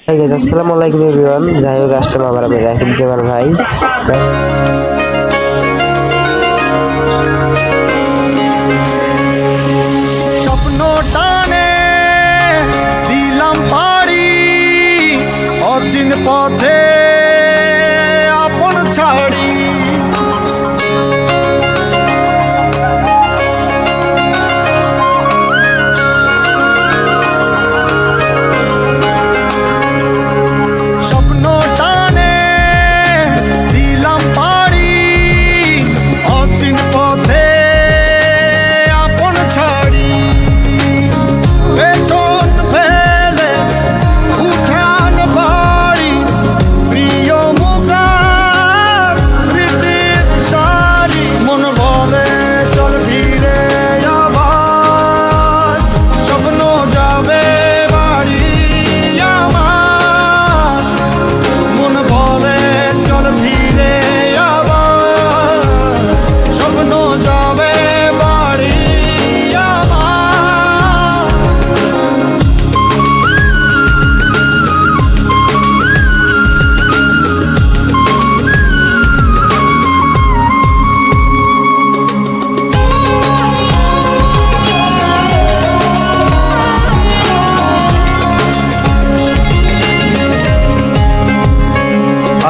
Hi guys, আসসালামু আলাইকুম everyone. যাই হোক, আসলাম আবার আমি রাকিব জামান ভাই। স্বপ্ন টানে দিলাম পাড়ি অচিন পথে আপন ছাড়ি। স্বপ্ন টানে দিলাম পাড়ি অচিন পথে আপন ছাড়ি। পেছন ফেলে উঠান বাড়ি প্রিয় মুখার স্মৃতির সারি। মন বলে চল ফিরে আবার, স্বপ্ন যাবে বাড়ি আমার। মন বলে চল ফিরে আবার, স্বপ্ন যাবে বাড়ি আমার।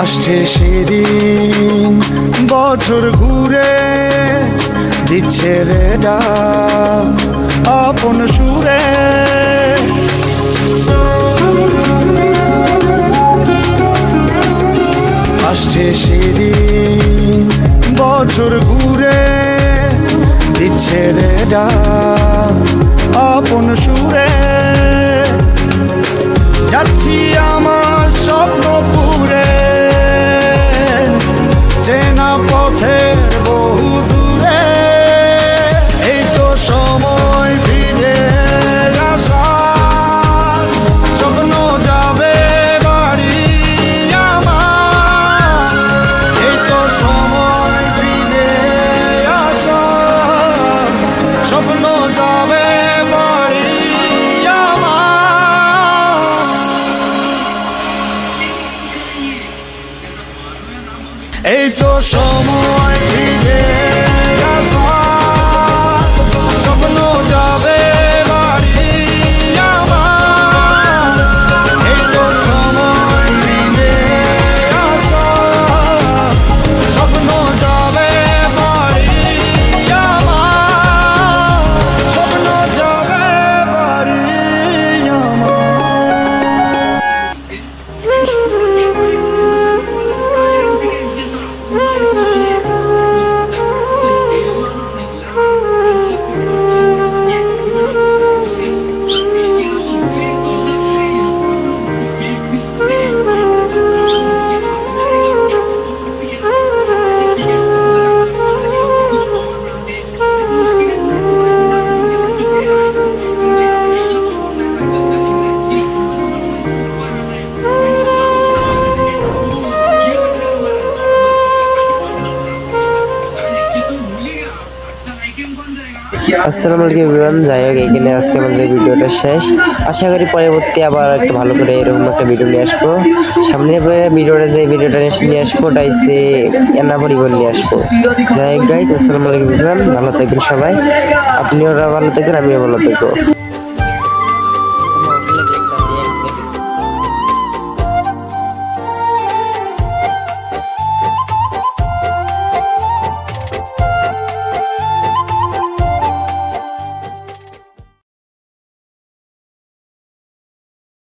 আসছে সেদিন বছর ঘুরে দিচ্ছে রে ডাক আপন সুরে। আসছে সেদিন বছর ঘুরে দিচ্ছে রে ডাক আপন সুরে। যাচ্ছি আমার স্বপ্নপুরে, চেনা পথের বহু দূরে। এই তো সময় ফিরে আসার, স্বপ্ন যাবে বাড়ি আমার। এই তো সময় ফিরে আসার, স্বপ্ন যাবে বাড়ি আমার। এই তো সময় ফিরে আসার, স্বপ্ন যাবে বাড়ি আমার। এই তো সময় ফিরে আসার, স্বপ্ন যাবে বাড়ি আমার। স্বপ্ন যাবে বাড়ি আসসালামু আলাইকুম এভরিওয়ান। যাই হোক, এখানে আজকে আমাদের ভিডিওটা শেষ। আশা করি পরবর্তী আবার একটা ভালো করে এরকম একটা ভিডিও নিয়ে আসবো। সামনে ভিডিওটা নিয়ে আসবো, ওটা হচ্ছে এনা পরিবার নিয়ে আসবো। যাই হোক গাইস, আসসালামু আলাইকুম এভরিওয়ান, ভালো থাকবেন সবাই। আপনিও ভালো থাকবেন, আমিও ভালো থাকবো।